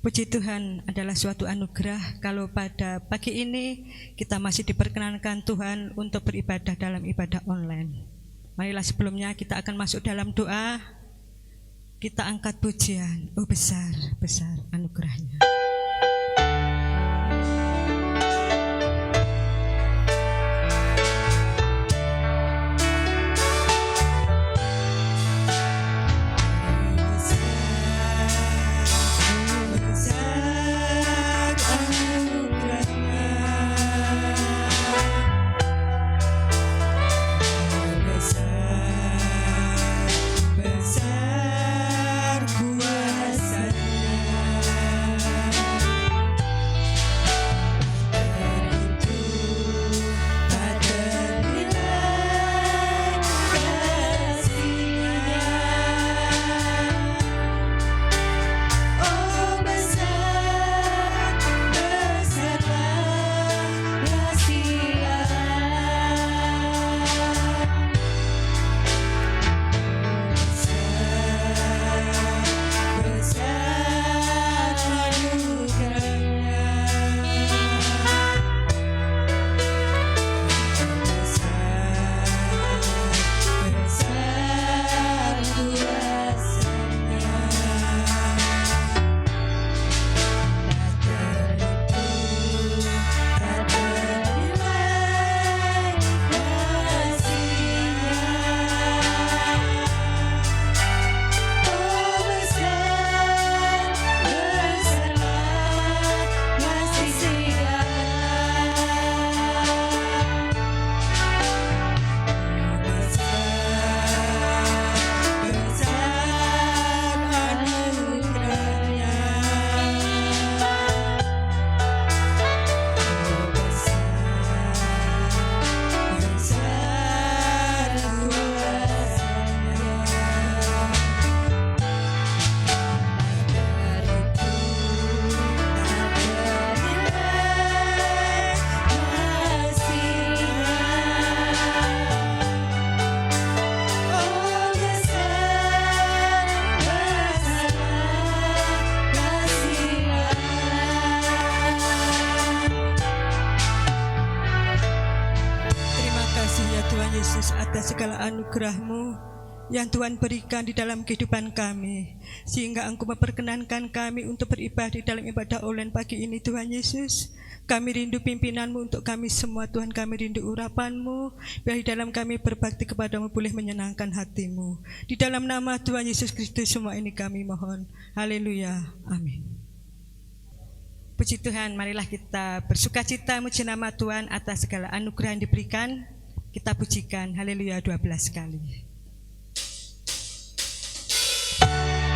Puji Tuhan, adalah suatu anugerah kalau pada pagi ini kita masih diperkenankan Tuhan untuk beribadah dalam ibadah online. Marilah sebelumnya kita akan masuk dalam doa. Kita angkat pujian. Oh besar, besar anugerahnya. Segala anugerah-Mu yang Tuhan berikan di dalam kehidupan kami, sehingga Engkau memperkenankan kami untuk beribadah dalam ibadah online pagi ini. Tuhan Yesus, kami rindu pimpinan-Mu untuk kami semua. Tuhan, kami rindu urapan-Mu, biar di dalam kami berbakti kepada-Mu boleh menyenangkan hati-Mu. Di dalam nama Tuhan Yesus Kristus semua ini kami mohon. Haleluya, amin. Puji Tuhan, marilah kita bersukacita memuji nama Tuhan atas segala anugerah yang diberikan. Kita pujikan haleluya 12 kali. Hallelujah.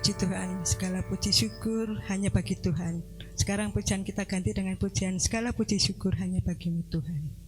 Puji Tuhan, segala puji syukur hanya bagi Tuhan. Sekarang pujian kita ganti dengan pujian segala puji syukur hanya bagi-Mu Tuhan.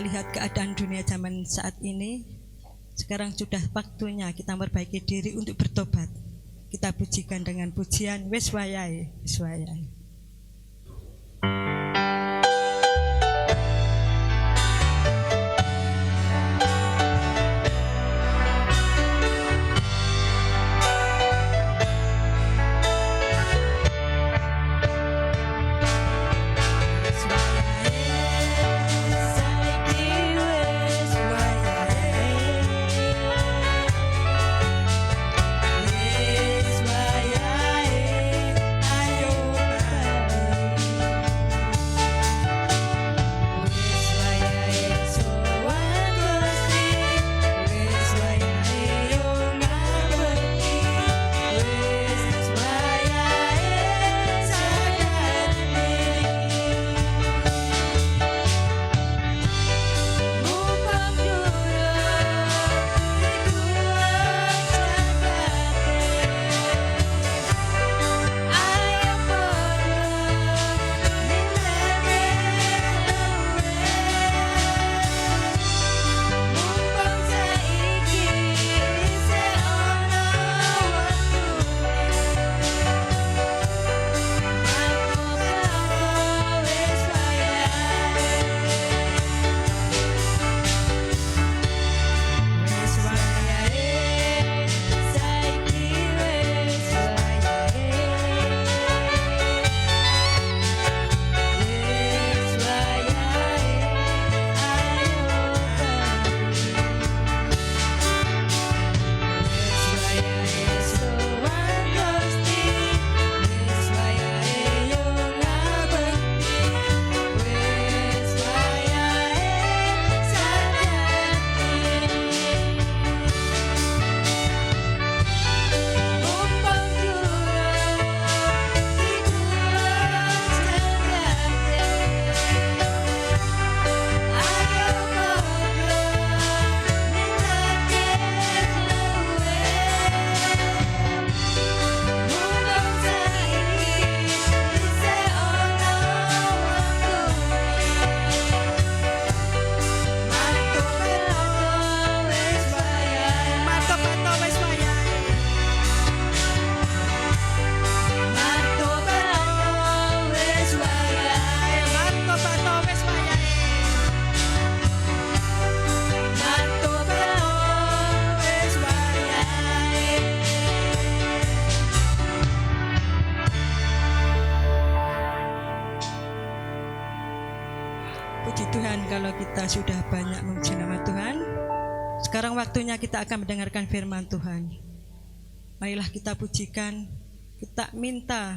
Lihat keadaan dunia zaman saat ini, sekarang sudah waktunya kita memperbaiki diri untuk bertobat. Kita pujikan dengan pujian wis wayahe, wis wayahe. Ayo kita sudah banyak memuji nama Tuhan. Sekarang waktunya kita akan mendengarkan firman Tuhan. Marilah kita pujikan, kita minta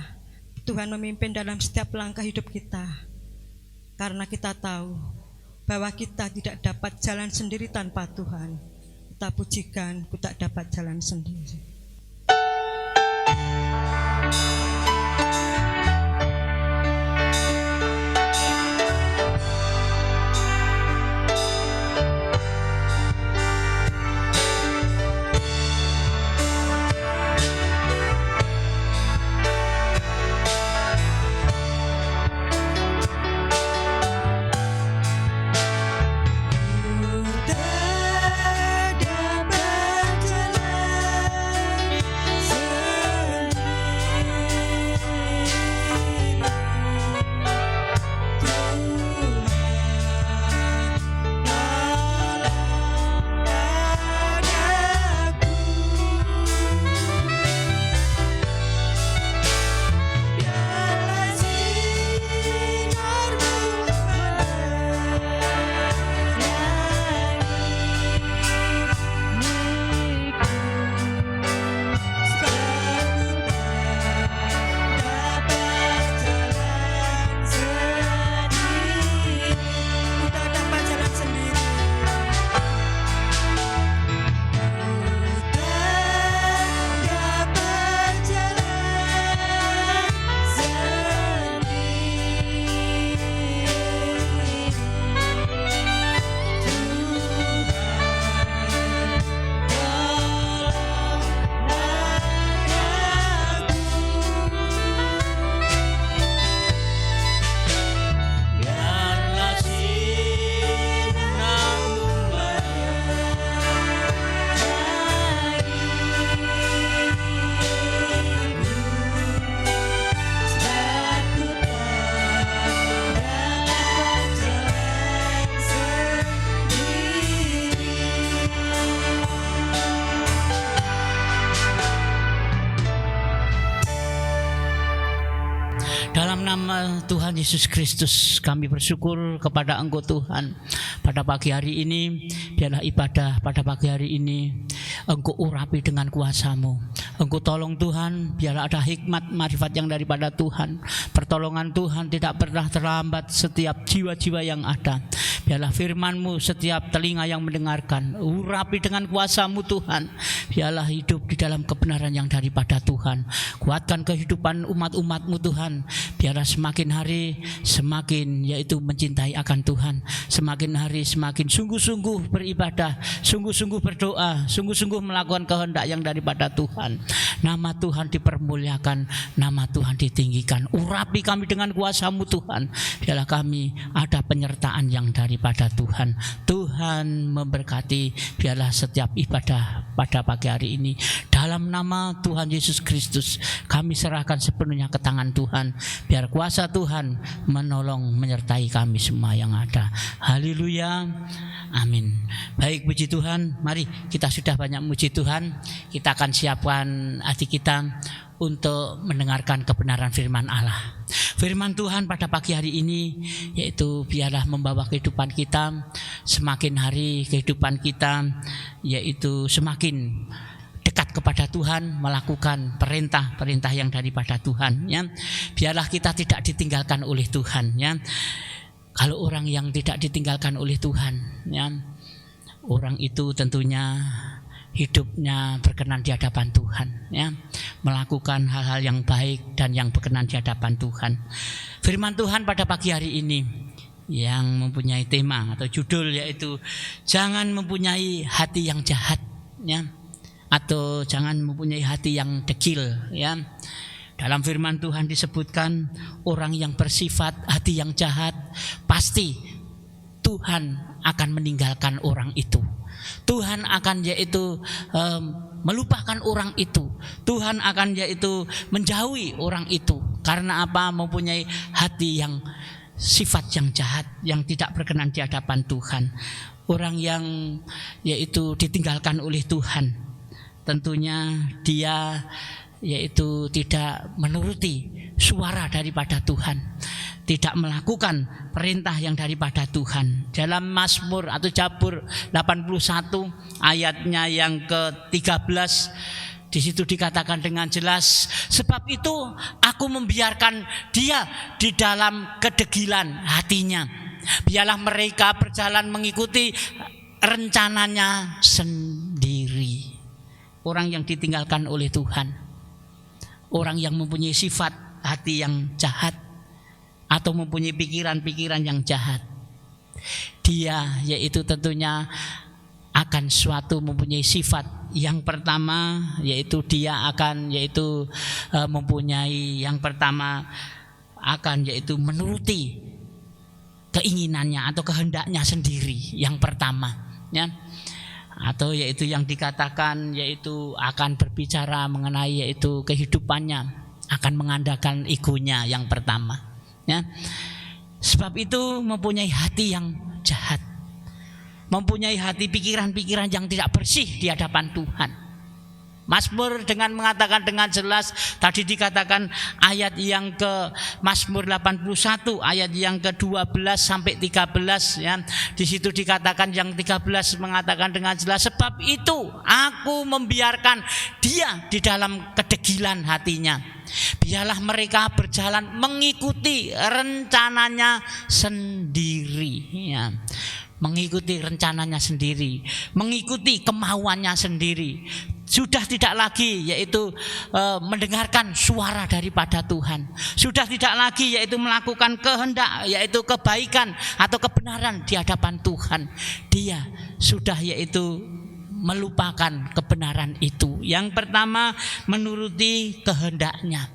Tuhan memimpin dalam setiap langkah hidup kita. Karena kita tahu bahwa kita tidak dapat jalan sendiri tanpa Tuhan. Kita pujikan, kita dapat jalan sendiri. Dalam nama Tuhan Yesus Kristus, kami bersyukur kepada Engkau Tuhan. Pada pagi hari ini, biarlah ibadah pada pagi hari ini Engkau urapi dengan kuasa-Mu. Engkau tolong Tuhan, biarlah ada hikmat marifat yang daripada Tuhan. Pertolongan Tuhan tidak pernah terlambat setiap jiwa-jiwa yang ada. Biarlah firman-Mu setiap telinga yang mendengarkan, urapi dengan kuasa-Mu Tuhan. Biarlah hidup di dalam kebenaran yang daripada Tuhan. Kuatkan kehidupan umat-umat-Mu Tuhan. Biarlah semakin hari semakin yaitu mencintai akan Tuhan. Semakin hari semakin sungguh-sungguh beribadah, sungguh-sungguh berdoa, sungguh-sungguh melakukan kehendak yang daripada Tuhan. Nama Tuhan dipermuliakan, nama Tuhan ditinggikan. Urapi kami dengan kuasa-Mu Tuhan. Biarlah kami ada penyertaan yang daripada Tuhan. Tuhan memberkati, biarlah setiap ibadah pada pagi hari ini dalam nama Tuhan Yesus Kristus kami serahkan sepenuhnya ke tangan Tuhan. Biar kuasa Tuhan menolong menyertai kami semua yang ada. Haleluya, amin. Baik, puji Tuhan. Mari, kita sudah banyak muji Tuhan. Kita akan siapkan hati kita untuk mendengarkan kebenaran firman Allah. Firman Tuhan pada pagi hari ini yaitu biarlah membawa kehidupan kita semakin hari, kehidupan kita yaitu semakin dekat kepada Tuhan, melakukan perintah-perintah yang daripada Tuhan, ya. Biarlah kita tidak ditinggalkan oleh Tuhan, ya. Kalau orang yang tidak ditinggalkan oleh Tuhan, ya, orang itu tentunya hidupnya berkenan di hadapan Tuhan, ya, melakukan hal-hal yang baik dan yang berkenan di hadapan Tuhan. Firman Tuhan pada pagi hari ini yang mempunyai tema atau judul yaitu jangan mempunyai hati yang jahat, ya, atau jangan mempunyai hati yang degil, ya. Dalam firman Tuhan disebutkan orang yang bersifat hati yang jahat pasti Tuhan akan meninggalkan orang itu. Tuhan akan yaitu melupakan orang itu. Tuhan akan yaitu menjauhi orang itu. Karena apa? Mempunyai hati yang sifat yang jahat, yang tidak berkenan di hadapan Tuhan. Orang yang yaitu ditinggalkan oleh Tuhan, tentunya dia yaitu tidak menuruti suara daripada Tuhan. tidak melakukan perintah yang daripada Tuhan. Dalam Mazmur atau Zabur 81 ayatnya yang ke-13, di situ dikatakan dengan jelas, sebab itu aku membiarkan dia di dalam kedegilan hatinya. Biarlah mereka berjalan mengikuti rencananya sendiri. Orang yang ditinggalkan oleh Tuhan, orang yang mempunyai sifat hati yang jahat atau mempunyai pikiran-pikiran yang jahat, dia yaitu tentunya akan suatu mempunyai sifat yang pertama, yaitu dia akan mempunyai yang pertama akan yaitu menuruti keinginannya atau kehendaknya sendiri yang pertama, ya. Atau yaitu yang dikatakan yaitu akan berbicara mengenai yaitu kehidupannya, akan mengandalkan egonya yang pertama, ya. Sebab itu mempunyai hati yang jahat, mempunyai hati pikiran-pikiran yang tidak bersih di hadapan Tuhan. Mazmur dengan mengatakan dengan jelas, tadi dikatakan ayat yang ke Mazmur 81 ayat yang ke-12 sampai 13, ya. Di situ dikatakan yang 13 mengatakan dengan jelas, sebab itu aku membiarkan dia di dalam kedegilan hatinya. Biarlah mereka berjalan mengikuti rencananya sendiri, ya. Mengikuti rencananya sendiri, mengikuti kemauannya sendiri. Sudah tidak lagi yaitu mendengarkan suara daripada Tuhan. Sudah tidak lagi yaitu melakukan kehendak, yaitu kebaikan atau kebenaran di hadapan Tuhan. Dia sudah yaitu melupakan kebenaran itu. Yang pertama, menuruti kehendaknya.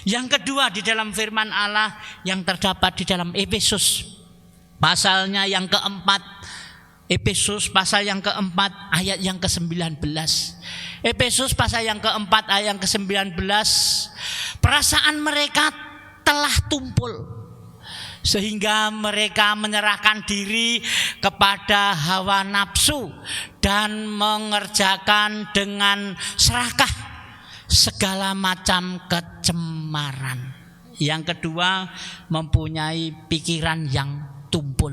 Yang kedua, di dalam firman Allah yang terdapat di dalam Efesus pasalnya yang keempat, Efesus pasal yang keempat ayat yang ke-19. Efesus pasal yang keempat ayat yang ke-19, perasaan mereka telah tumpul sehingga mereka menyerahkan diri kepada hawa nafsu dan mengerjakan dengan serakah segala macam kecemaran. Yang kedua, mempunyai pikiran yang tumpul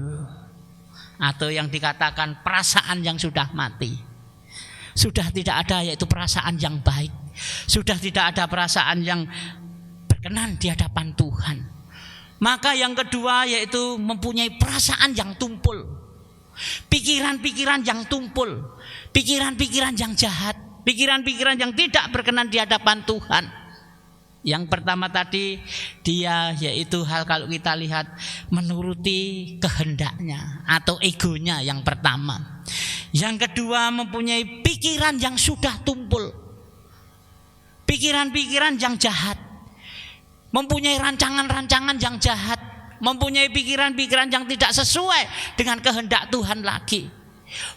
atau yang dikatakan perasaan yang sudah mati. Sudah tidak ada yaitu perasaan yang baik, sudah tidak ada perasaan yang berkenan di hadapan Tuhan. Maka yang kedua yaitu mempunyai perasaan yang tumpul, pikiran-pikiran yang tumpul, pikiran-pikiran yang jahat, pikiran-pikiran yang tidak berkenan di hadapan Tuhan. Yang pertama tadi dia yaitu hal kalau kita lihat menuruti kehendaknya atau egonya yang pertama. Yang kedua mempunyai pikiran yang sudah tumpul, pikiran-pikiran yang jahat, mempunyai rancangan-rancangan yang jahat, mempunyai pikiran-pikiran yang tidak sesuai dengan kehendak Tuhan lagi.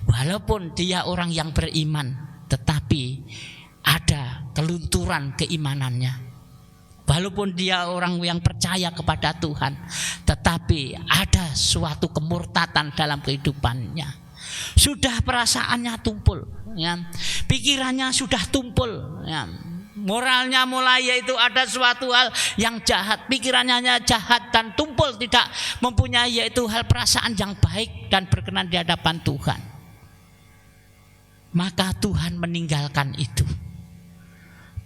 Walaupun dia orang yang beriman, tetapi ada kelunturan keimanannya. Walaupun dia orang yang percaya kepada Tuhan, tetapi ada suatu kemurtatan dalam kehidupannya. Sudah perasaannya tumpul, ya. Pikirannya sudah tumpul, ya. Moralnya mulai yaitu ada suatu hal yang jahat, pikirannya jahat dan tumpul, tidak mempunyai yaitu hal perasaan yang baik dan berkenan di hadapan Tuhan. Maka Tuhan meninggalkan itu.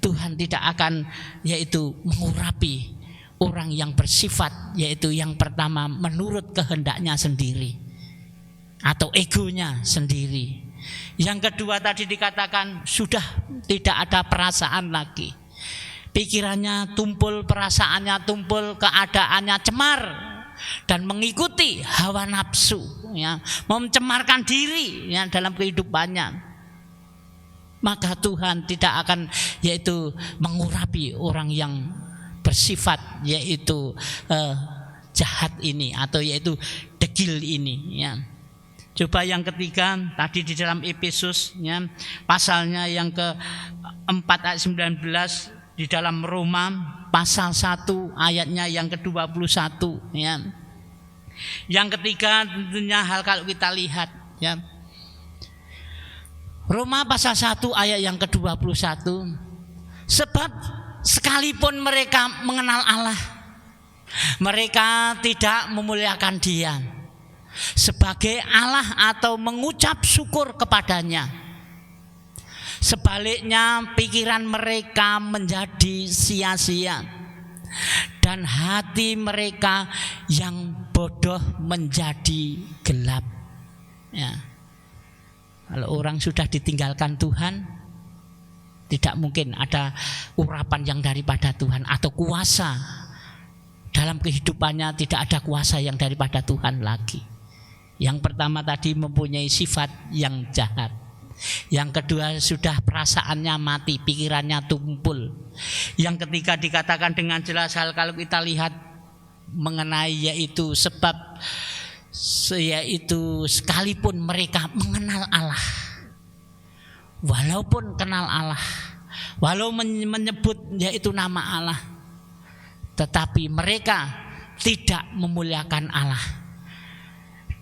Tuhan tidak akan yaitu mengurapi orang yang bersifat yaitu yang pertama menurut kehendaknya sendiri atau egonya sendiri. Yang kedua tadi dikatakan sudah tidak ada perasaan lagi. Pikirannya tumpul, perasaannya tumpul, keadaannya cemar dan mengikuti hawa nafsu, ya, mencemarkan diri, ya, dalam kehidupannya. Maka Tuhan tidak akan yaitu mengurapi orang yang bersifat yaitu jahat ini atau yaitu degil ini, ya. Coba yang ketiga tadi di dalam Efesus, ya, pasalnya yang ke-4 ayat 19, di dalam Roma pasal 1 ayatnya yang ke-21, ya. Yang ketiga tentunya hal kalau kita lihat, ya, Roma pasal 1 ayat yang ke-21, sebab sekalipun mereka mengenal Allah, Mereka tidak memuliakan Dia sebagai Allah atau mengucap syukur kepadanya. Sebaliknya pikiran mereka menjadi sia-sia dan hati mereka yang bodoh menjadi gelap. Ya. Kalau orang sudah ditinggalkan Tuhan, tidak mungkin ada urapan yang daripada Tuhan atau kuasa dalam kehidupannya. Tidak ada kuasa yang daripada Tuhan lagi. Yang pertama tadi mempunyai sifat yang jahat. Yang kedua sudah perasaannya mati, pikirannya tumpul. Yang ketiga dikatakan dengan jelas hal kalau kita lihat mengenai yaitu sebab yaitu sekalipun mereka mengenal Allah, walaupun kenal Allah, walau menyebut yaitu nama Allah, tetapi mereka tidak memuliakan Allah.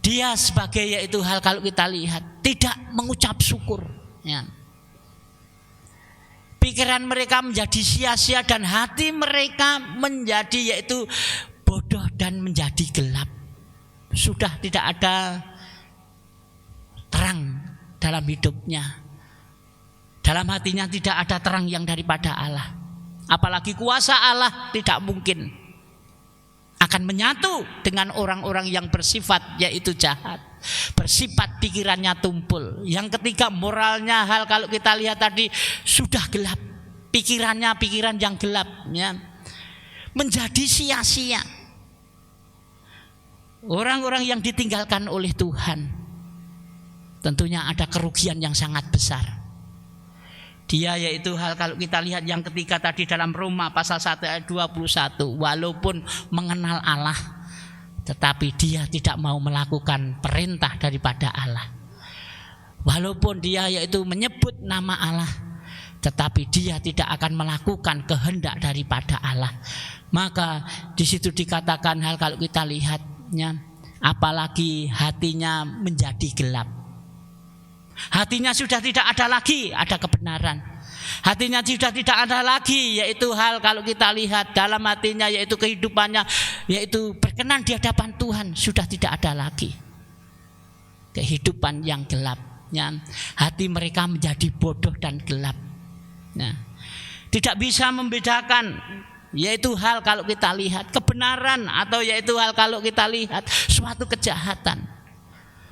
Dia sebagai yaitu hal kalau kita lihat tidak mengucap syukur, ya. Pikiran mereka menjadi sia-sia dan hati mereka menjadi yaitu bodoh dan menjadi gelap. Sudah tidak ada terang dalam hidupnya. Dalam hatinya tidak ada terang yang daripada Allah. Apalagi kuasa Allah tidak mungkin akan menyatu dengan orang-orang yang bersifat yaitu jahat, bersifat pikirannya tumpul. Yang ketiga moralnya hal kalau kita lihat tadi sudah gelap, pikirannya pikiran yang gelap, ya. Menjadi sia-sia. Orang-orang yang ditinggalkan oleh Tuhan tentunya ada kerugian yang sangat besar. Dia yaitu hal kalau kita lihat yang ketiga tadi dalam Roma pasal 1 ayat 21, walaupun mengenal Allah tetapi dia tidak mau melakukan perintah daripada Allah. Walaupun dia yaitu menyebut nama Allah tetapi dia tidak akan melakukan kehendak daripada Allah. Maka di situ dikatakan hal kalau kita lihatnya, apalagi hatinya menjadi gelap. Hatinya sudah tidak ada lagi ada kebenaran. Hatinya sudah tidak ada lagi yaitu hal kalau kita lihat dalam hatinya yaitu kehidupannya yaitu berkenan di hadapan Tuhan, sudah tidak ada lagi kehidupan yang gelapnya. Hati mereka menjadi bodoh dan gelap. Nah, tidak bisa membedakan yaitu hal kalau kita lihat kebenaran atau yaitu hal kalau kita lihat suatu kejahatan.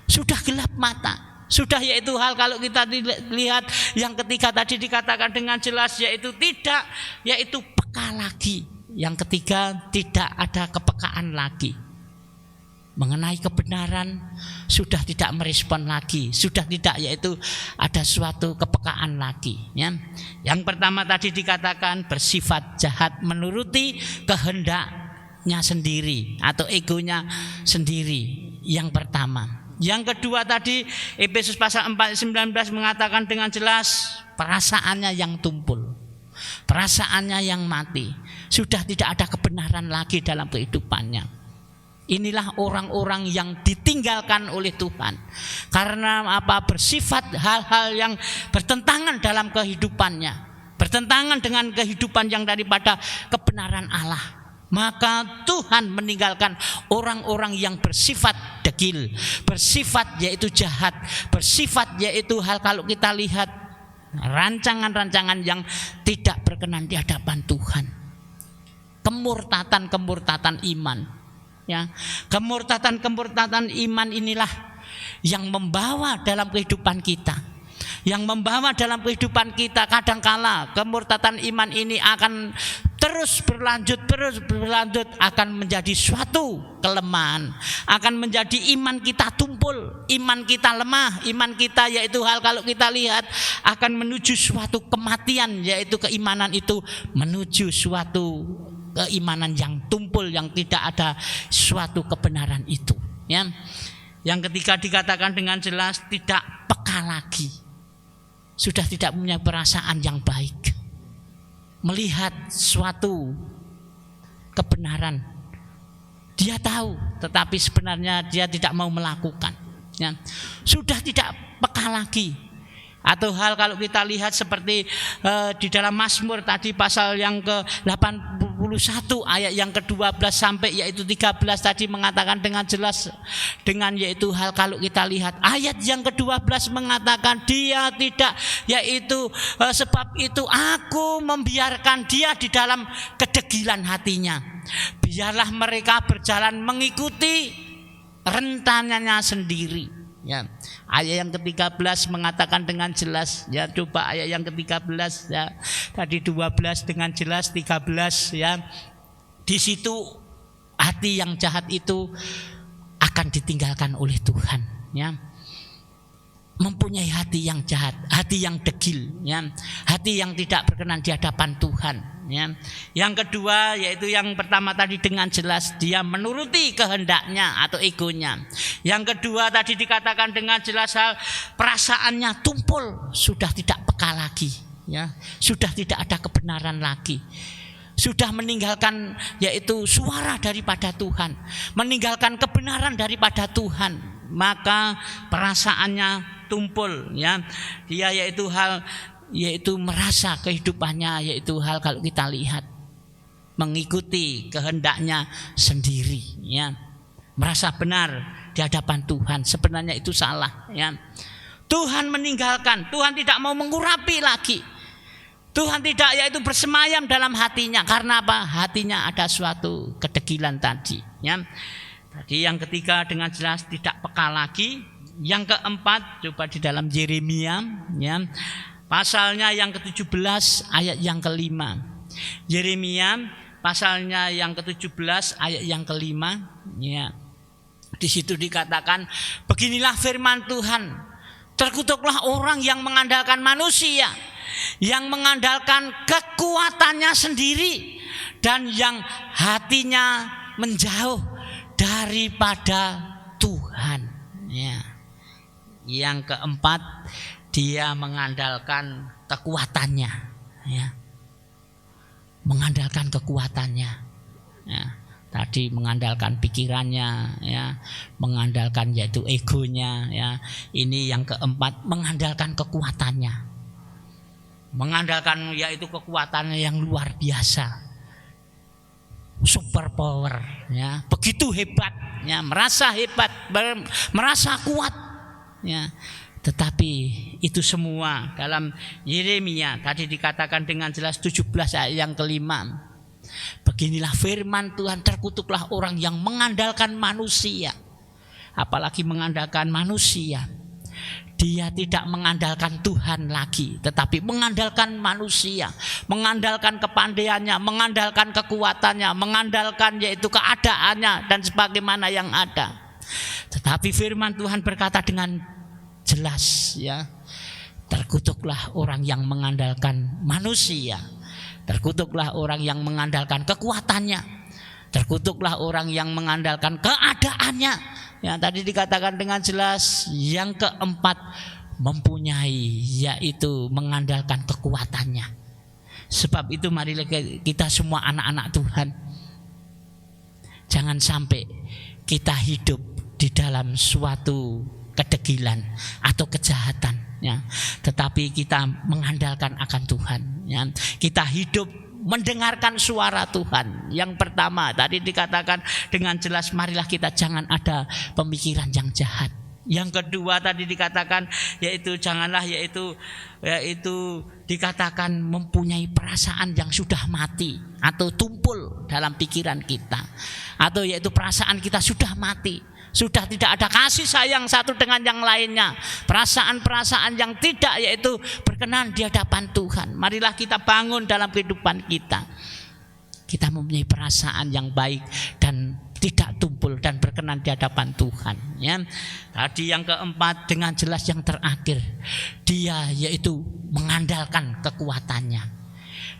Sudah gelap mata. Sudah yaitu hal kalau kita lihat yang ketiga tadi dikatakan dengan jelas yaitu tidak yaitu peka lagi. Yang ketiga tidak ada kepekaan lagi. Mengenai kebenaran sudah tidak merespon lagi, sudah tidak yaitu ada suatu kepekaan lagi, ya. Yang pertama tadi dikatakan bersifat jahat, menuruti kehendaknya sendiri atau egonya sendiri. Yang pertama. Yang kedua tadi Efesus pasal 4:19 mengatakan dengan jelas perasaannya yang tumpul, perasaannya yang mati, sudah tidak ada kebenaran lagi dalam kehidupannya. Inilah orang-orang yang ditinggalkan oleh Tuhan. Karena apa? Bersifat hal-hal yang bertentangan dalam kehidupannya, bertentangan dengan kehidupan yang daripada kebenaran Allah. Maka Tuhan meninggalkan orang-orang yang bersifat degil, bersifat yaitu jahat, bersifat yaitu hal kalau kita lihat rancangan-rancangan yang tidak berkenan di hadapan Tuhan. Kemurtatan iman. Ya, kemurtatan iman inilah yang membawa dalam kehidupan kita. Yang membawa dalam kehidupan kita kadangkala kemurtatan iman ini akan terus berlanjut akan menjadi suatu kelemahan, akan menjadi iman kita tumpul, iman kita lemah, iman kita yaitu hal kalau kita lihat akan menuju suatu kematian, yaitu keimanan itu menuju suatu keimanan yang tumpul, yang tidak ada suatu kebenaran itu, ya. Yang ketiga dikatakan dengan jelas tidak peka lagi, sudah tidak punya perasaan yang baik melihat suatu kebenaran. Dia tahu tetapi sebenarnya dia tidak mau melakukan, ya. Sudah tidak peka lagi. Atau hal kalau kita lihat seperti di dalam Mazmur tadi pasal yang ke-80 ayat yang ke-12 sampai yaitu 13 tadi mengatakan dengan jelas dengan yaitu hal kalau kita lihat ayat yang ke-12 mengatakan dia tidak yaitu sebab itu aku membiarkan dia di dalam kedegilan hatinya. Biarlah mereka berjalan mengikuti rencananya sendiri. Ya, ayat yang ke-13 mengatakan dengan jelas ya, coba ayat yang ke-13 ya. Tadi 12 dengan jelas 13 ya. Di situ hati yang jahat itu akan ditinggalkan oleh Tuhan ya. Mempunyai hati yang jahat, hati yang degil ya, hati yang tidak berkenan di hadapan Tuhan ya. Yang kedua yaitu yang pertama tadi dengan jelas dia menuruti kehendaknya atau egonya. Yang kedua tadi dikatakan dengan jelas perasaannya tumpul, sudah tidak peka lagi ya, sudah tidak ada kebenaran lagi. Sudah meninggalkan yaitu suara daripada Tuhan, meninggalkan kebenaran daripada Tuhan, maka perasaannya tumpul ya. Dia yaitu hal yaitu merasa kehidupannya yaitu hal kalau kita lihat mengikuti kehendaknya sendiri ya. Merasa benar di hadapan Tuhan, sebenarnya itu salah ya. Tuhan meninggalkan, Tuhan tidak mau mengurapi lagi. Tuhan tidak yaitu bersemayam dalam hatinya. Karena apa? Hatinya ada suatu kedegilan tadi ya. Tadi yang ketiga dengan jelas tidak peka lagi. Yang keempat coba di dalam Yeremia ya, pasalnya yang ke-17 ayat yang ke-5. Yeremia pasalnya yang ke-17 ayat yang ke-5 ya. Di situ dikatakan beginilah firman Tuhan, terkutuklah orang yang mengandalkan manusia, yang mengandalkan kekuatannya sendiri dan yang hatinya menjauh daripada Tuhan ya. Yang keempat dia mengandalkan kekuatannya ya. Mengandalkan kekuatannya ya. Tadi mengandalkan pikirannya ya, mengandalkan yaitu egonya ya. Ini yang keempat mengandalkan kekuatannya. Mengandalkan yaitu kekuatannya yang luar biasa. Super power ya, begitu hebat ya, merasa hebat, merasa kuat ya. Tetapi itu semua dalam Yeremia tadi dikatakan dengan jelas 17 ayat yang ke-5. Beginilah firman Tuhan, terkutuklah orang yang mengandalkan manusia. Apalagi mengandalkan manusia. Dia tidak mengandalkan Tuhan lagi, tetapi mengandalkan manusia, mengandalkan kepandaiannya, mengandalkan kekuatannya, mengandalkan yaitu keadaannya dan sebagaimana yang ada. Tetapi firman Tuhan berkata dengan jelas ya, terkutuklah orang yang mengandalkan manusia, terkutuklah orang yang mengandalkan kekuatannya, terkutuklah orang yang mengandalkan keadaannya. Yang tadi dikatakan dengan jelas. Yang keempat mempunyai yaitu mengandalkan kekuatannya. Sebab itu marilah kita semua anak-anak Tuhan, jangan sampai kita hidup di dalam suatu kedegilan atau kejahatan ya, tetapi kita mengandalkan akan Tuhan ya. Kita hidup mendengarkan suara Tuhan. Yang pertama tadi dikatakan dengan jelas, marilah kita jangan ada pemikiran yang jahat. Yang kedua tadi dikatakan yaitu janganlah yaitu dikatakan mempunyai perasaan yang sudah mati atau tumpul dalam pikiran kita, atau yaitu perasaan kita sudah mati, sudah tidak ada kasih sayang satu dengan yang lainnya, perasaan-perasaan yang tidak yaitu berkenan di hadapan Tuhan. Marilah kita bangun dalam kehidupan kita. Kita mempunyai perasaan yang baik dan tidak tumpul dan berkenan di hadapan Tuhan ya. Tadi yang keempat dengan jelas yang terakhir, dia yaitu mengandalkan kekuatannya.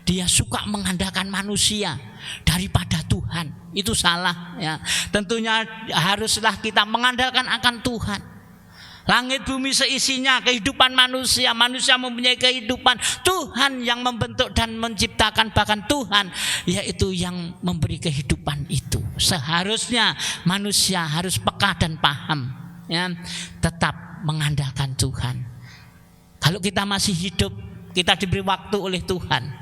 Dia suka mengandalkan manusia daripada Tuhan. Itu salah ya. Tentunya haruslah kita mengandalkan akan Tuhan. Langit bumi seisinya, kehidupan manusia, manusia mempunyai kehidupan. Tuhan yang membentuk dan menciptakan, bahkan Tuhan yaitu yang memberi kehidupan itu. Seharusnya manusia harus peka dan paham ya, tetap mengandalkan Tuhan. Kalau kita masih hidup, kita diberi waktu oleh Tuhan.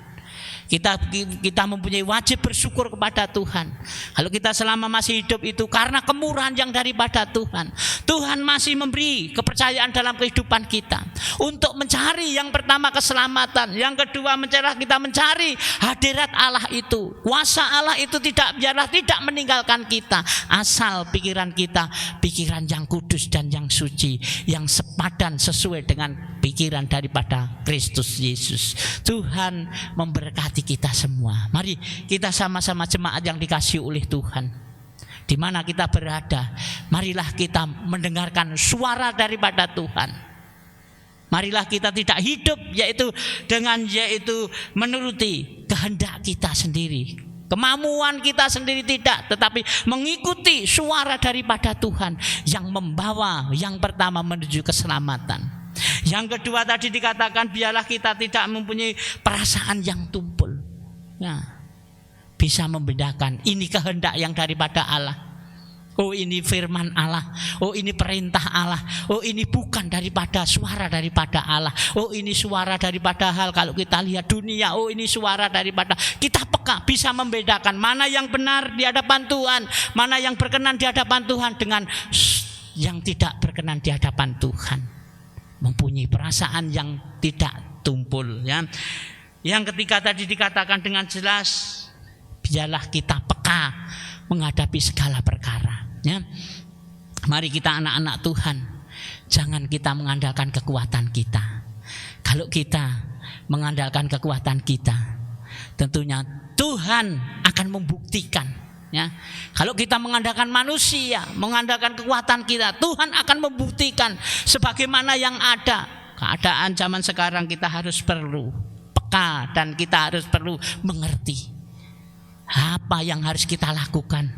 Kita mempunyai wajib bersyukur kepada Tuhan. Kalau kita selama masih hidup itu karena kemurahan yang daripada Tuhan. Tuhan masih memberi kepercayaan dalam kehidupan kita untuk mencari yang pertama keselamatan, yang kedua kita mencari hadirat Allah itu. Kuasa Allah itu biarlah tidak meninggalkan kita, asal pikiran kita pikiran yang kudus dan yang suci, yang sepadan sesuai dengan pikiran daripada Kristus Yesus. Tuhan memberkati kita semua. Mari kita sama-sama jemaat yang dikasihi oleh Tuhan, di mana kita berada, marilah kita mendengarkan suara daripada Tuhan. Marilah kita tidak hidup yaitu menuruti kehendak kita sendiri, kemampuan kita sendiri, tidak, tetapi mengikuti suara daripada Tuhan yang membawa yang pertama menuju keselamatan. Yang kedua tadi dikatakan biarlah kita tidak mempunyai perasaan yang tumpul. Bisa membedakan ini kehendak yang daripada Allah. Oh ini firman Allah. Oh ini perintah Allah. Oh ini bukan daripada suara daripada Allah. Oh ini suara daripada hal kalau kita lihat dunia. Oh ini suara daripada, kita peka bisa membedakan mana yang benar di hadapan Tuhan, mana yang berkenan di hadapan Tuhan dengan yang tidak berkenan di hadapan Tuhan. Mempunyai perasaan yang tidak tumpul, ya. Yang ketiga tadi dikatakan dengan jelas, biarlah kita peka menghadapi segala perkara, ya. Mari kita anak-anak Tuhan, jangan kita mengandalkan kekuatan kita. Kalau kita mengandalkan kekuatan kita, tentunya Tuhan akan membuktikan, ya. Kalau kita mengandalkan manusia, mengandalkan kekuatan kita, Tuhan akan membuktikan sebagaimana yang ada. Keadaan zaman sekarang kita harus perlu peka dan kita harus perlu mengerti apa yang harus kita lakukan.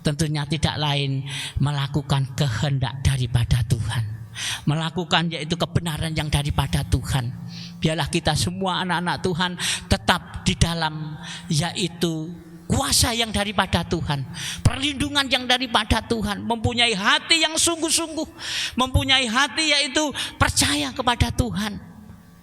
Tentunya tidak lain melakukan kehendak daripada Tuhan, melakukan yaitu kebenaran yang daripada Tuhan. Biarlah kita semua anak-anak Tuhan tetap di dalam yaitu kuasa yang daripada Tuhan, perlindungan yang daripada Tuhan, mempunyai hati yang sungguh-sungguh, mempunyai hati yaitu percaya kepada Tuhan,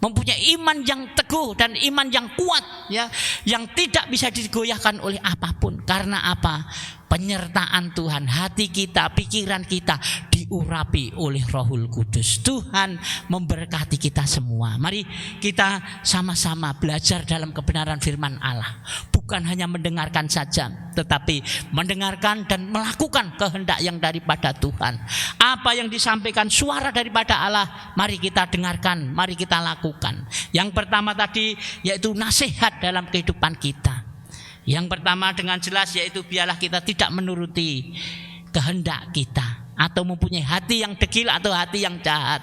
mempunyai iman yang teguh dan iman yang kuat, ya, yang tidak bisa digoyahkan oleh apapun. Karena apa? Penyertaan Tuhan, hati kita, pikiran kita diurapi oleh Rohul Kudus. Tuhan memberkati kita semua. Mari kita sama-sama belajar dalam kebenaran firman Allah. Bukan hanya mendengarkan saja, tetapi mendengarkan dan melakukan kehendak yang daripada Tuhan. Apa yang disampaikan suara daripada Allah, mari kita dengarkan, mari kita lakukan. Yang pertama tadi yaitu nasihat dalam kehidupan kita. Yang pertama dengan jelas yaitu biarlah kita tidak menuruti kehendak kita atau mempunyai hati yang degil atau hati yang jahat.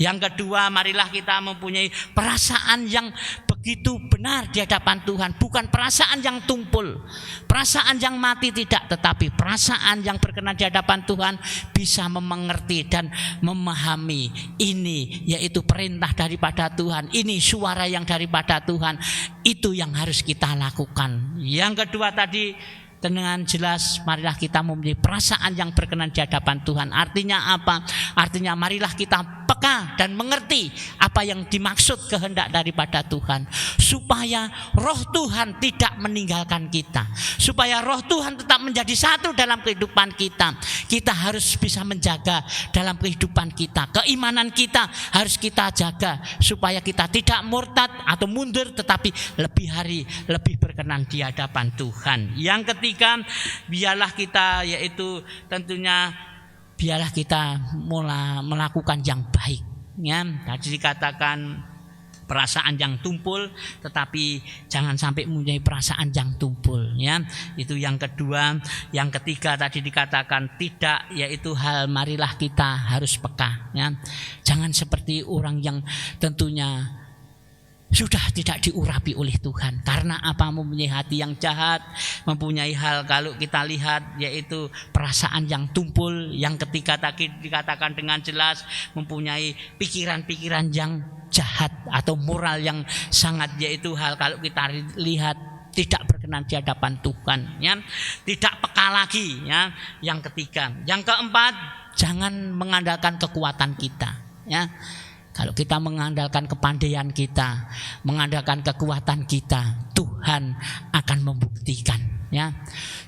Yang kedua, marilah kita mempunyai perasaan yang begitu benar di hadapan Tuhan, bukan perasaan yang tumpul, perasaan yang mati, tidak, tetapi perasaan yang berkenan di hadapan Tuhan, bisa mengerti dan memahami ini yaitu perintah daripada Tuhan, ini suara yang daripada Tuhan. Itu yang harus kita lakukan. Yang kedua tadi dengan jelas marilah kita mempunyai perasaan yang berkenan di hadapan Tuhan. Artinya apa? Artinya marilah kita peka dan mengerti apa yang dimaksud kehendak daripada Tuhan, supaya roh Tuhan tidak meninggalkan kita, supaya roh Tuhan tetap menjadi satu dalam kehidupan kita. Kita harus bisa menjaga dalam kehidupan kita, keimanan kita harus kita jaga supaya kita tidak murtad atau mundur, tetapi lebih berkenan di hadapan Tuhan. Yang ketiga, biarlah kita yaitu tentunya biarlah kita mulai melakukan yang baik, ya. Tadi dikatakan perasaan yang tumpul, tetapi jangan sampai mempunyai perasaan yang tumpul, ya. Itu yang kedua. Yang ketiga tadi dikatakan tidak, yaitu hal marilah kita harus peka, ya. Jangan seperti orang yang tentunya sudah tidak diurapi oleh Tuhan. Karena apa? Mempunyai hati yang jahat, mempunyai hal kalau kita lihat yaitu perasaan yang tumpul. Yang ketiga tadi dikatakan dengan jelas mempunyai pikiran-pikiran yang jahat atau moral yang sangat, yaitu hal kalau kita lihat tidak berkenan di hadapan Tuhan, ya. Tidak peka lagi, ya. Yang ketiga. Yang keempat, jangan mengandalkan kekuatan kita, ya. Kalau kita mengandalkan kepandaian kita, mengandalkan kekuatan kita, Tuhan akan membuktikan, ya.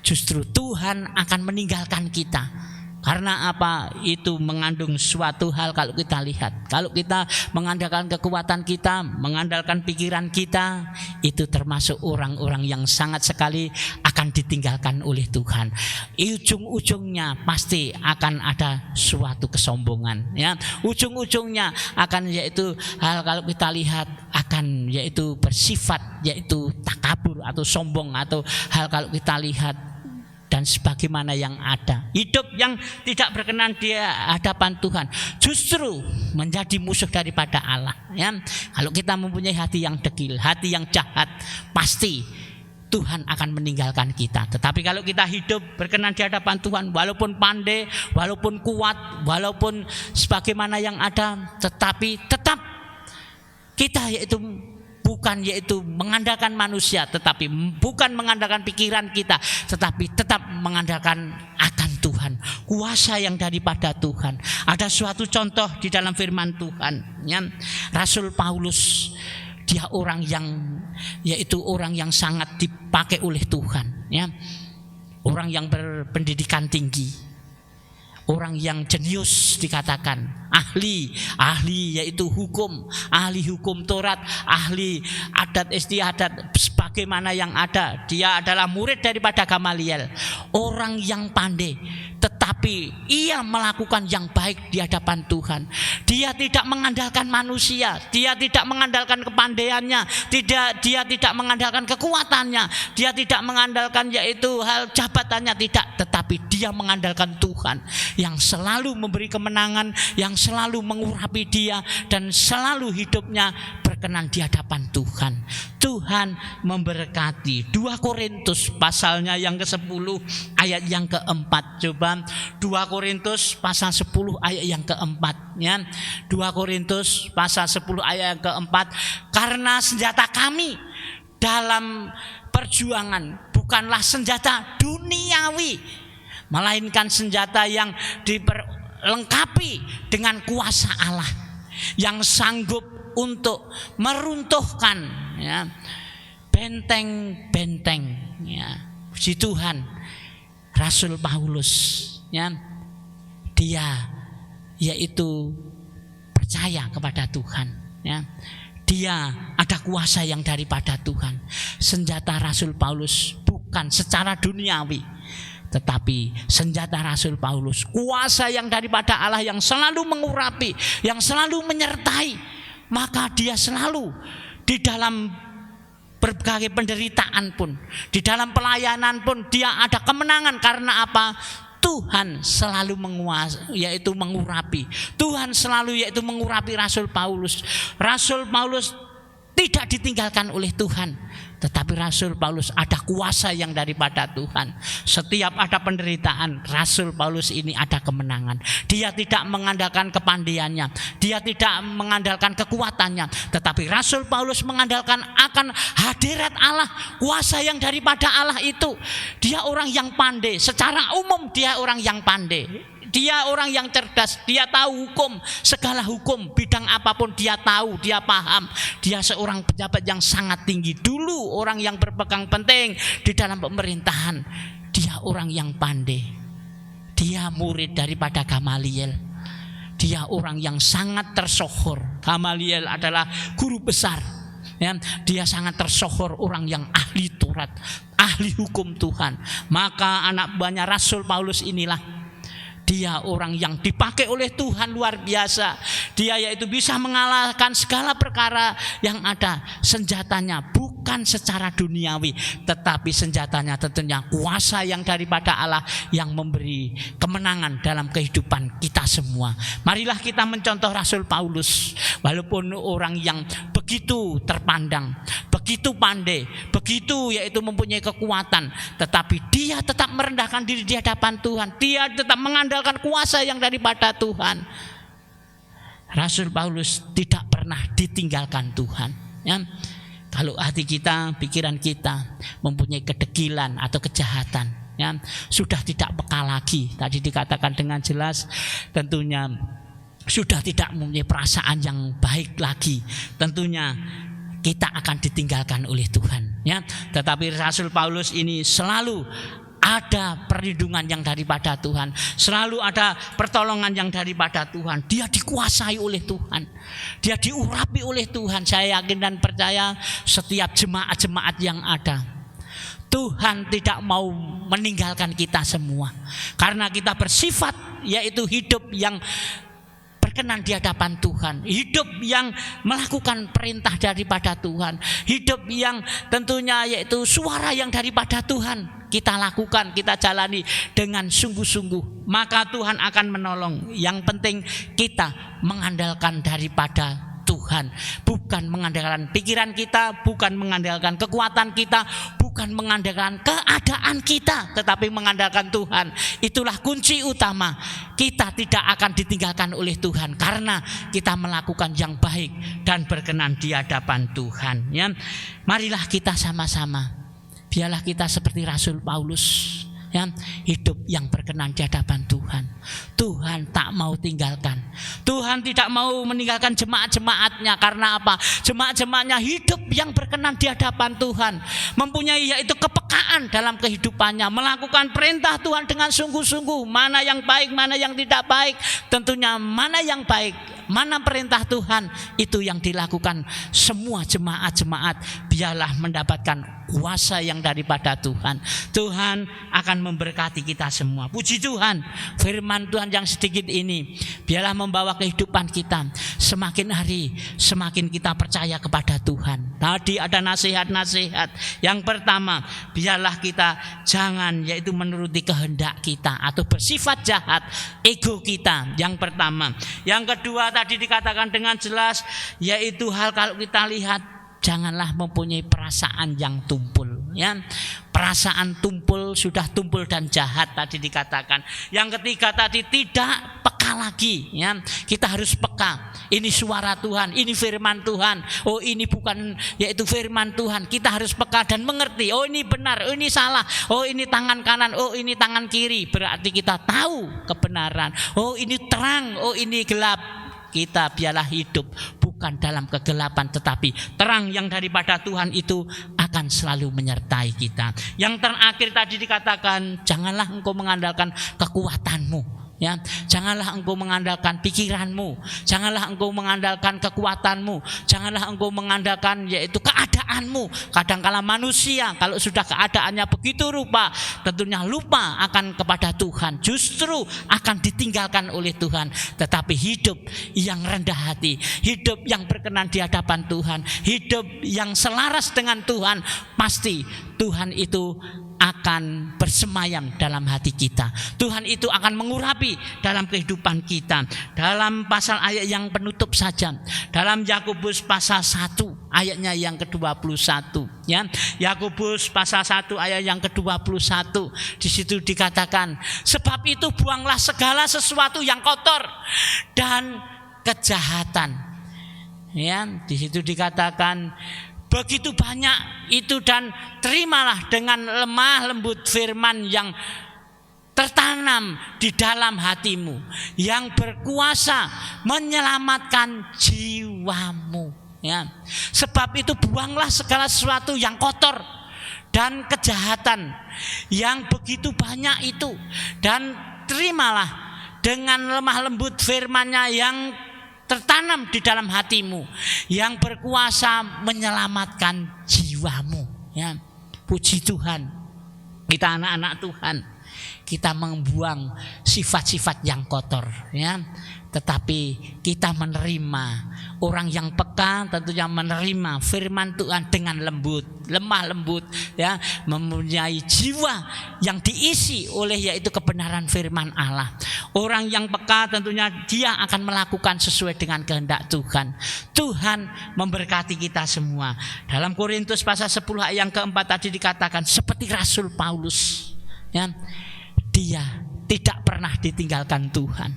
Justru Tuhan akan meninggalkan kita. Karena apa? Itu mengandung suatu hal kalau kita lihat. Kalau kita mengandalkan kekuatan kita, mengandalkan pikiran kita, itu termasuk orang-orang yang sangat sekali akan ditinggalkan oleh Tuhan. Ujung-ujungnya pasti akan ada suatu kesombongan, ya. Ujung-ujungnya akan yaitu hal kalau kita lihat akan yaitu bersifat yaitu takabur atau sombong, atau hal kalau kita lihat dan sebagaimana yang ada. Hidup yang tidak berkenan di hadapan Tuhan justru menjadi musuh daripada Allah, ya. Kalau kita mempunyai hati yang degil, hati yang jahat, pasti Tuhan akan meninggalkan kita. Tetapi kalau kita hidup berkenan di hadapan Tuhan, walaupun pandai, walaupun kuat, walaupun sebagaimana yang ada, tetapi tetap kita yaitu bukan yaitu mengandalkan manusia, tetapi bukan mengandalkan pikiran kita, tetapi tetap mengandalkan akan Tuhan, kuasa yang daripada Tuhan. Ada suatu contoh di dalam firman Tuhan, ya. Rasul Paulus, dia orang yang yaitu orang yang sangat dipakai oleh Tuhan, ya. Orang yang berpendidikan tinggi, orang yang jenius dikatakan, ahli yaitu hukum, ahli hukum Taurat, ahli adat istiadat sebagaimana yang ada. Dia adalah murid daripada Gamaliel, orang yang pandai, tetapi ia melakukan yang baik di hadapan Tuhan. Dia tidak mengandalkan manusia, dia tidak mengandalkan kepandaiannya, dia tidak mengandalkan kekuatannya, dia tidak mengandalkan yaitu hal jabatannya, tidak, tetapi dia mengandalkan Tuhan yang selalu memberi kemenangan, yang selalu mengurapi dia, dan selalu hidupnya berkenan di hadapan Tuhan. Tuhan memberkati. 2 Korintus pasalnya yang ke-10 ayat yang ke-4. Coba 2 Korintus pasal 10 ayat yang ke-4, ya. 2 Korintus pasal 10 ayat yang ke-4. Karena senjata kami dalam perjuangan bukanlah senjata duniawi, melainkan senjata yang diperlengkapi dengan kuasa Allah yang sanggup untuk meruntuhkan, ya, benteng-benteng, ya. Puji Tuhan, Rasul Paulus, ya, dia yaitu percaya kepada Tuhan, ya. Dia ada kuasa yang daripada Tuhan. Senjata Rasul Paulus bukan secara duniawi, tetapi senjata Rasul Paulus kuasa yang daripada Allah yang selalu mengurapi, yang selalu menyertai. Maka dia selalu di dalam berbagai penderitaan pun, di dalam pelayanan pun dia ada kemenangan. Karena apa? Tuhan selalu menguasai, yaitu mengurapi. Tuhan selalu yaitu mengurapi Rasul Paulus. Rasul Paulus tidak ditinggalkan oleh Tuhan, tetapi Rasul Paulus ada kuasa yang daripada Tuhan. Setiap ada penderitaan, Rasul Paulus ini ada kemenangan. Dia tidak mengandalkan kepandaiannya, dia tidak mengandalkan kekuatannya, tetapi Rasul Paulus mengandalkan akan hadirat Allah, kuasa yang daripada Allah itu. Dia orang yang pandai, secara umum dia orang yang pandai. Dia orang yang cerdas, dia tahu hukum, segala hukum, bidang apapun dia tahu, dia paham. Dia seorang pejabat yang sangat tinggi. Dulu orang yang berpegang penting di dalam pemerintahan. Dia orang yang pandai. Dia murid daripada Gamaliel. Dia orang yang sangat tersohor. Gamaliel adalah guru besar, ya. Dia sangat tersohor, orang yang ahli Taurat, ahli hukum Tuhan. Maka anak buahnya Rasul Paulus inilah, dia orang yang dipakai oleh Tuhan luar biasa. Dia yaitu bisa mengalahkan segala perkara yang ada. Senjatanya bukan secara duniawi, tetapi senjatanya tentunya kuasa yang daripada Allah yang memberi kemenangan dalam kehidupan kita semua. Marilah kita mencontoh Rasul Paulus. Walaupun orang yang begitu terpandang, begitu pandai, begitu yaitu mempunyai kekuatan, tetapi dia tetap merendahkan diri di hadapan Tuhan. Dia tetap mengandalkan kuasa yang daripada Tuhan. Rasul Paulus tidak pernah ditinggalkan Tuhan, ya. Kalau hati kita, pikiran kita mempunyai kedegilan atau kejahatan, ya, sudah tidak peka lagi. Tadi dikatakan dengan jelas, tentunya sudah tidak mempunyai perasaan yang baik lagi. Tentunya kita akan ditinggalkan oleh Tuhan. ya. Tetapi Rasul Paulus ini selalu ada perlindungan yang daripada Tuhan, selalu ada pertolongan yang daripada Tuhan. Dia dikuasai oleh Tuhan, dia diurapi oleh Tuhan. Saya yakin dan percaya setiap jemaat-jemaat yang ada, Tuhan tidak mau meninggalkan kita semua, karena kita bersifat yaitu hidup yang berkenan di hadapan Tuhan, hidup yang melakukan perintah daripada Tuhan, hidup yang tentunya yaitu suara yang daripada Tuhan kita lakukan, kita jalani dengan sungguh-sungguh, maka Tuhan akan menolong. Yang penting kita mengandalkan daripada Tuhan, bukan mengandalkan pikiran kita, bukan mengandalkan kekuatan kita, bukan mengandalkan keadaan kita, tetapi mengandalkan Tuhan. Itulah kunci utama. Kita tidak akan ditinggalkan oleh Tuhan karena kita melakukan yang baik dan berkenan di hadapan Tuhan, ya. Marilah kita sama-sama, biarlah kita seperti Rasul Paulus, ya, hidup yang berkenan di hadapan Tuhan. Tuhan tak mau tinggalkan. Tuhan tidak mau meninggalkan jemaat-jemaatnya. Karena apa? Jemaat-jemaatnya hidup yang berkenan di hadapan Tuhan, mempunyai yaitu kepekaan dalam kehidupannya, melakukan perintah Tuhan dengan sungguh-sungguh. Mana yang baik, mana yang tidak baik, tentunya mana yang baik, mana perintah Tuhan, itu yang dilakukan semua jemaat-jemaat. Biarlah mendapatkan kuasa yang daripada Tuhan. Tuhan akan memberkati kita semua. Puji Tuhan, firman Tuhan yang sedikit ini biarlah membawa kehidupan kita. Semakin hari semakin kita percaya kepada Tuhan. Tadi ada nasihat-nasihat. Yang pertama, biarlah kita jangan yaitu menuruti kehendak kita atau bersifat jahat, ego kita. Yang pertama. Yang kedua tadi dikatakan dengan jelas, yaitu hal kalau kita lihat, janganlah mempunyai perasaan yang tumpul, ya. Perasaan tumpul, sudah tumpul dan jahat tadi dikatakan. Yang ketiga tadi tidak peka lagi, ya. Kita harus peka. Ini suara Tuhan, ini firman Tuhan. Oh, ini bukan yaitu firman Tuhan. Kita harus peka dan mengerti. Oh, ini benar, oh, ini salah. Oh, ini tangan kanan, oh, ini tangan kiri. Berarti kita tahu kebenaran. Oh, ini terang, oh, ini gelap. Kita biarlah hidup bukan dalam kegelapan, tetapi terang yang daripada Tuhan itu akan selalu menyertai kita. Yang terakhir tadi dikatakan, janganlah engkau mengandalkan kekuatanmu, ya. Janganlah engkau mengandalkan pikiranmu, janganlah engkau mengandalkan kekuatanmu, janganlah engkau mengandalkan yaitu keadaanmu. Kadangkala manusia kalau sudah keadaannya begitu rupa, tentunya lupa akan kepada Tuhan, justru akan ditinggalkan oleh Tuhan. Tetapi hidup yang rendah hati, hidup yang berkenan di hadapan Tuhan, hidup yang selaras dengan Tuhan, pasti Tuhan itu akan bersemayam dalam hati kita. Tuhan itu akan mengurapi dalam kehidupan kita. Dalam pasal ayat yang penutup saja, dalam Yakobus pasal 1 ayatnya yang ke-21, ya. Yakobus pasal 1 ayat yang ke-21, di situ dikatakan, sebab itu buanglah segala sesuatu yang kotor dan kejahatan. Ya, di situ dikatakan begitu banyak itu, dan terimalah dengan lemah lembut firman yang tertanam di dalam hatimu, yang berkuasa menyelamatkan jiwamu, ya. Sebab itu buanglah segala sesuatu yang kotor dan kejahatan yang begitu banyak itu, dan terimalah dengan lemah lembut firman-Nya yang tertanam di dalam hatimu, yang berkuasa menyelamatkan jiwamu, ya. Puji Tuhan, kita anak-anak Tuhan, kita membuang sifat-sifat yang kotor, ya. Tetapi kita menerima, orang yang peka tentunya menerima firman Tuhan dengan lembut, lemah lembut, ya, mempunyai jiwa yang diisi oleh yaitu kebenaran firman Allah. Orang yang peka tentunya dia akan melakukan sesuai dengan kehendak Tuhan. Tuhan memberkati kita semua. Dalam Korintus pasal 10 ayat yang keempat tadi dikatakan seperti Rasul Paulus, ya, dia tidak pernah ditinggalkan Tuhan.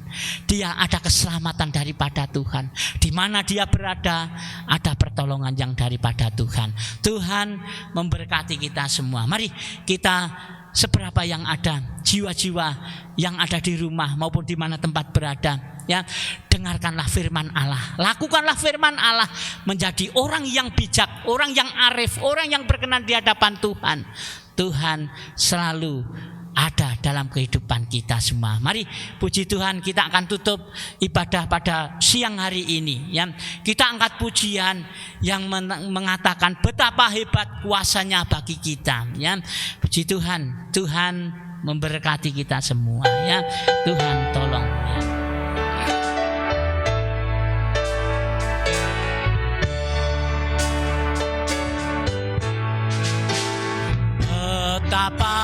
Dia ada keselamatan daripada Tuhan. Di mana dia berada, ada pertolongan yang daripada Tuhan. Tuhan memberkati kita semua. Mari kita seberapa yang ada, jiwa-jiwa yang ada di rumah maupun di mana tempat berada, ya. Dengarkanlah firman Allah, lakukanlah firman Allah, menjadi orang yang bijak, orang yang arif, orang yang berkenan di hadapan Tuhan. Tuhan selalu ada dalam kehidupan kita semua. Mari puji Tuhan, kita akan tutup ibadah pada siang hari ini ya. Kita angkat pujian yang mengatakan betapa hebat kuasanya bagi kita ya. Puji Tuhan, Tuhan memberkati kita semua ya. Tuhan tolong ya. Betapa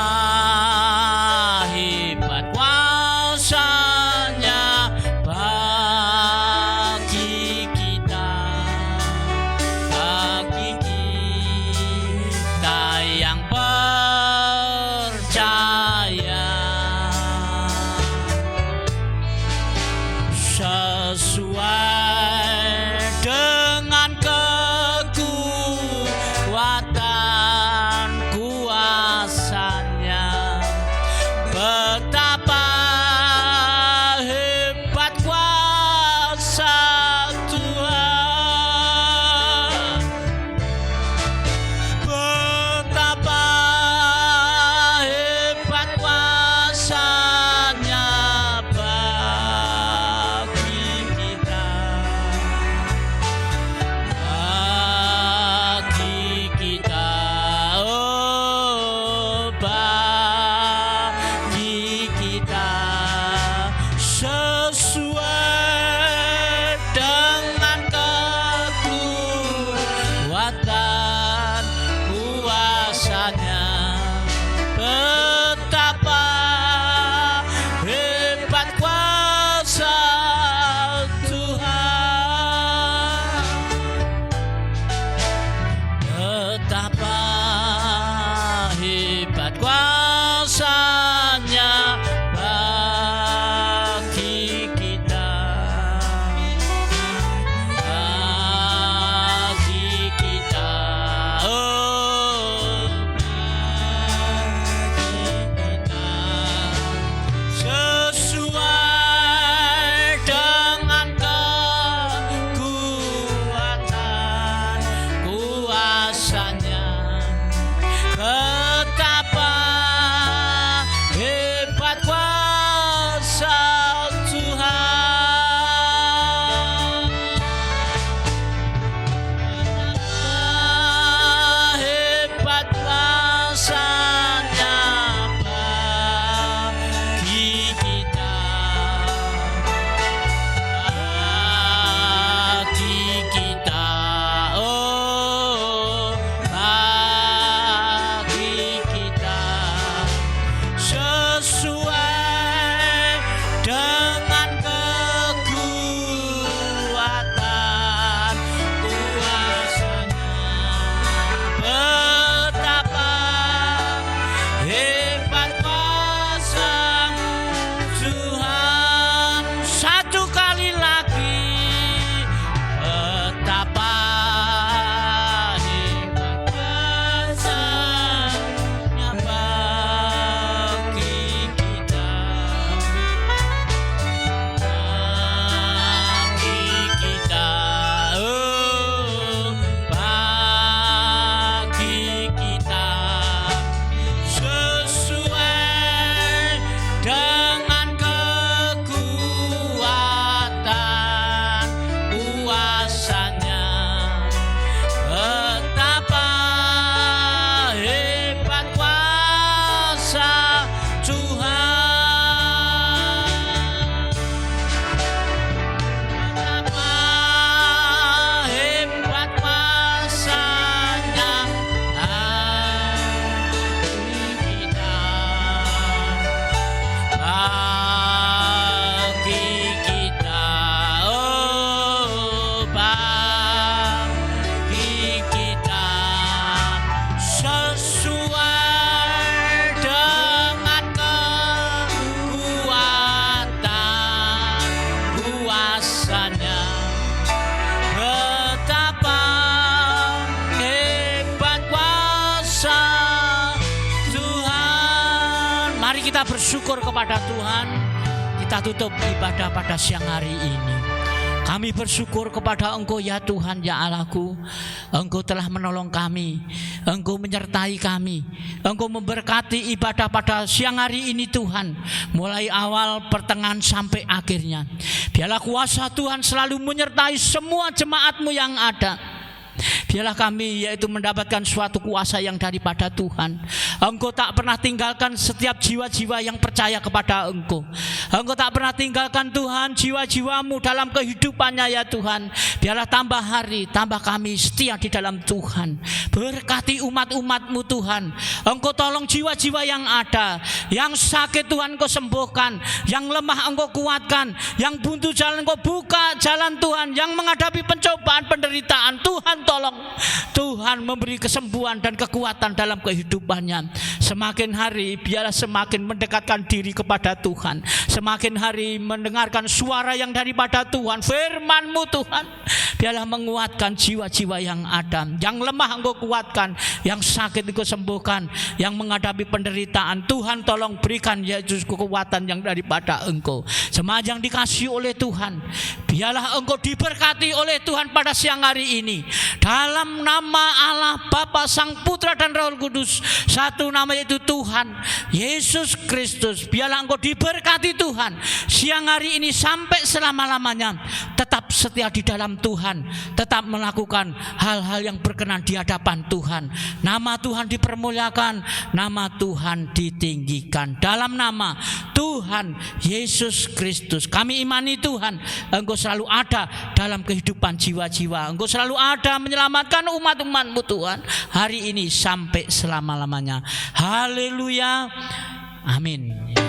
hebat kuasanya bagi kita yang percaya, sesuai dengan kekuatan kuasanya. Betapa hebat kuasa Tuhan, betapa hebat kuasanya bagi kita, oh bagi kita, sesuai dengan kekuatan kuasanya. Betapa hebat kuasa Tuhan, betapa hebat kuasanya bagi kita, oh bagi kita, sesuai dengan kekuatan kuasanya. Betapa hebat kuasa Tuhan, betapa hebat kuasanya bagi kita, oh bagi kita, sesuai dengan kekuatan kuasanya. Betapa hebat kuasa Tuhan. Satu kali lagi, betapa hebat kuasanya bagi kita, oh bagi kita, sesuai dengan kekuatan kuasanya. Betapa hebat kuasa Tuhan, betapa hebat kuasanya bagi kita, oh bagi kita, sesuai dengan kekuatan kuasanya. Betapa hebat kuasa Tuhan. Mari kita bersyukur kepada Tuhan. Kita kita tutup ibadah pada siang hari ini. Kami bersyukur kepada Engkau ya Tuhan ya Allahku. Engkau telah menolong kami, Engkau menyertai kami, Engkau memberkati ibadah pada siang hari ini Tuhan, mulai awal, pertengahan sampai akhirnya. Biarlah kuasa Tuhan selalu menyertai semua jemaat-Mu yang ada. Biarlah kami yaitu mendapatkan suatu kuasa yang daripada Tuhan. Engkau tak pernah tinggalkan setiap jiwa-jiwa yang percaya kepada Engkau. Engkau tak pernah tinggalkan Tuhan jiwa-jiwa-Mu dalam kehidupannya ya Tuhan. Biarlah tambah hari, tambah kami setia di dalam Tuhan. Berkati umat-umat-Mu Tuhan. Engkau tolong jiwa-jiwa yang ada, yang sakit Tuhan Engkau sembuhkan, yang lemah Engkau kuatkan, yang buntu jalan Engkau buka jalan Tuhan, yang menghadapi pencobaan penderitaan Tuhan tolong. Tuhan memberi kesembuhan dan kekuatan dalam kehidupannya. Semakin hari biarlah semakin mendekatkan diri kepada Tuhan, semakin hari mendengarkan suara yang daripada Tuhan, firman-Mu Tuhan. Biarlah menguatkan jiwa-jiwa yang ada, yang lemah Engkau kuatkan, yang sakit Engkau sembuhkan, yang menghadapi penderitaan Tuhan tolong berikan Yesus kekuatan yang daripada Engkau. Jemaat yang dikasihi oleh Tuhan, biarlah Engkau diberkati oleh Tuhan pada siang hari ini. Dalam nama Allah Bapa, Sang Putra dan Roh Kudus, satu nama yaitu Tuhan Yesus Kristus. Biarlah Engkau diberkati Tuhan siang hari ini sampai selama-lamanya. Tetap setia di dalam Tuhan, tetap melakukan hal-hal yang berkenan di hadapan Tuhan. Nama Tuhan dipermuliakan, nama Tuhan ditinggikan. Dalam nama Tuhan Yesus Kristus kami imani Tuhan, Engkau selalu ada dalam kehidupan jiwa-jiwa. Engkau selalu ada menyelamatkan umat-umat-Mu Tuhan, hari ini sampai selama-lamanya. Haleluya, amin.